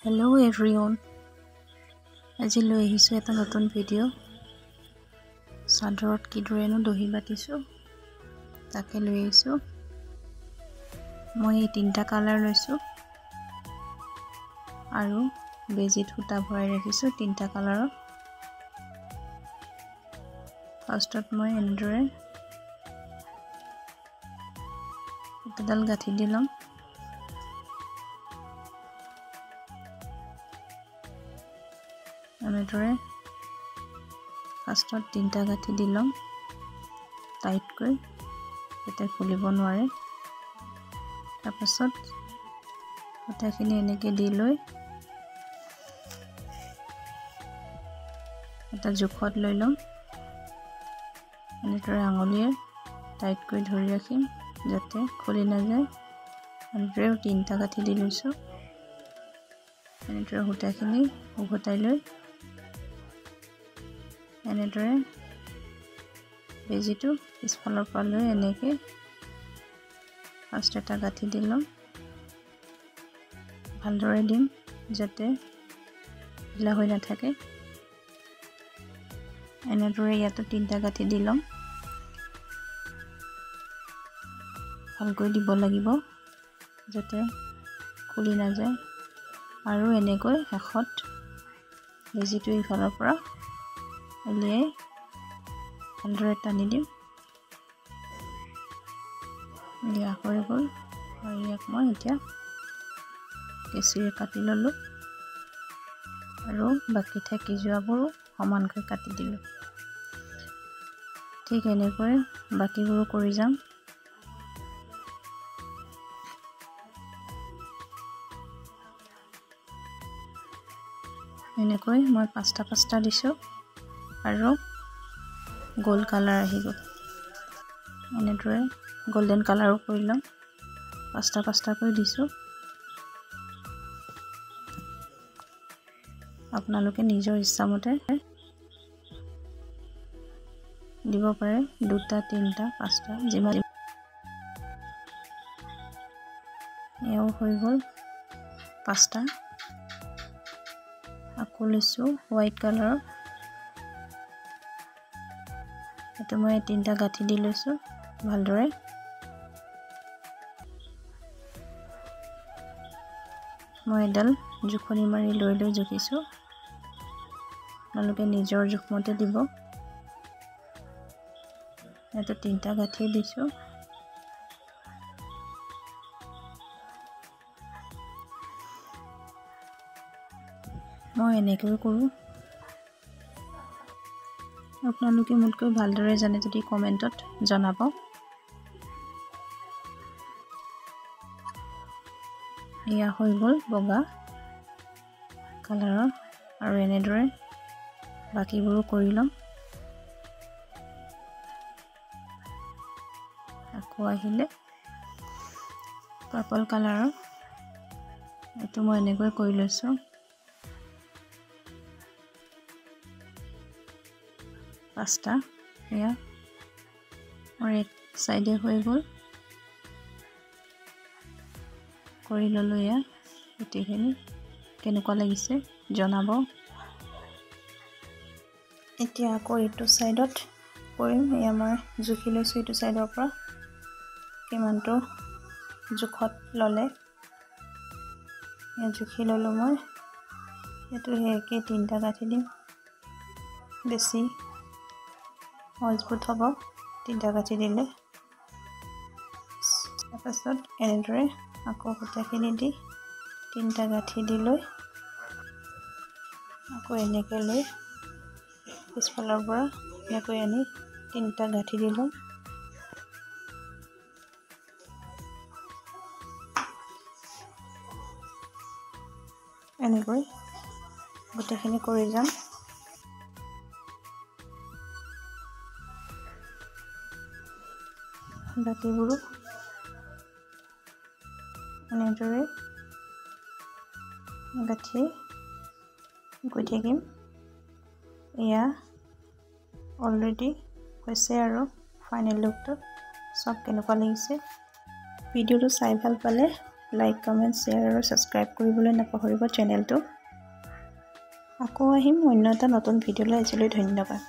Hello everyone. আজি লৈ আহিছো এটা নতুন ভিডিও। সাদৰত কি ধৰেনো দহি বাটিছো তাকে লৈ আহিছো। মই এই তিনটা কালাৰ লৈছো আৰু বেজিত সুতা ভৰাই ৰাখিছো তিনটা কালাৰৰ। ফাৰ্ষ্টত মই এনেদৰে এডাল গাঁঠি দিলাম। এনেদৰে ফাৰ্ষ্টত তিনটা গাঁঠি দিলাম টাইটকৈ যাতে খুলিব নোৱাৰে। তাৰপাছত সূতাখিনি এনেকৈ দি লৈ এটা জোখত লৈ ল'ম। এনেদৰে আঙুলিয়ে টাইটকৈ ধৰি ৰাখিম যাতে খুলি নাযায়। এনেদৰে তিনটা গাঁঠি দি লৈছোঁ। এনেদৰে সূতাখিনি উভতাই লৈ এনেদৰে বেজিটো পিছফালৰ পৰা লৈ এনেকৈ ফাৰ্ষ্ট এটা গাঁঠি দি ল'ম। ভালদৰে দিম যাতে ঢিলা হৈ নাথাকে। এনেদৰে ইয়াতো তিনটা গাঁঠি দি ল'ম। ভালকৈ দিব লাগিব যাতে খুলি নাযায়। আৰু এনেকৈ শেষত বেজিটো ইফালৰ পৰা উলিয়াই ভালদৰে টানি দিম। দিয়া হৈ গ'ল আৰু ইয়াক মই এতিয়া কেঁচিৰে কাটি ল'লোঁ আৰু বাকী থাকি যোৱাবোৰো সমানকৈ কাটি দিলোঁ। ঠিক এনেকৈ বাকীবোৰো কৰি যাম। এনেকৈ মই পাঁচটা দিছোঁ আৰু গোল্ড কালাৰ আহি গ'ল। এনেদৰে গোল্ডেন কালাৰো কৰি ল'ম। পাঁচটাকৈ দিছোঁ। আপোনালোকে নিজৰ ইচ্ছামতে দিব পাৰে, দুটা তিনটা পাঁচটা যিমান। এয়াও হৈ গ'ল পাঁচটা। আকৌ লৈছোঁ হোৱাইট কালাৰৰ। এইটো মই তিনটা গাঁঠি দি লৈছোঁ ভালদৰে। মই এডাল জোখনি মাৰি লৈ জুখিছোঁ। আপোনালোকে নিজৰ জোখমতে দিব। ইয়াতে তিনটা গাঁঠি দিছোঁ। মই এনেকৈ কৰোঁ। আপোনালোকে মোতকৈ ভালদৰে জানে যদি কমেণ্টত জনাব। এয়া হৈ গ'ল বগা কালাৰৰ আৰু এনেদৰে বাকীবোৰো কৰি ল'ম। আকৌ আহিলে পাৰ্পল কালাৰৰ। এইটো মই এনেকৈ কৰি লৈছোঁ। পাঁচটা এয়া মোৰ এক চাইডে হৈ গ'ল। কৰি ল'লোঁ। এয়া গোটেইখিনি কেনেকুৱা লাগিছে জনাব। এতিয়া আকৌ এইটো চাইডত কৰিম। এয়া মই জুখি লৈছোঁ এইটো চাইডৰ পৰা কিমানটো জোখত ল'লে। এয়া জুখি ল'লোঁ মই। এইটো একে তিনটা গাঁঠি দিম, বেছি মজবুত হ'ব তিনটা গাঁঠি দিলে। তাৰপাছত এনেদৰে আকৌ সূতাখিনি দি তিনটা গাঁঠি দি লৈ আকৌ এনেকৈ লৈ পিছফালৰ পৰা এনেকৈ আনি তিনটা গাঁঠি দি ল'ম। এনেকৈ গোটেইখিনি কৰি যাম। বাকীবোৰো এনেদৰে গাঁঠি গৈ থাকিম। এয়া অলৰেডি হৈছে আৰু ফাইনেল লুকটো চব কেনেকুৱা লাগিছে। ভিডিঅ'টো চাই ভাল পালে লাইক কমেণ্ট শ্বেয়াৰ আৰু ছাবস্ক্ৰাইব কৰিবলৈ নাপাহৰিব চেনেলটো। আকৌ আহিম অন্য এটা নতুন ভিডিঅ'লৈ। আজিলৈ ধন্যবাদ।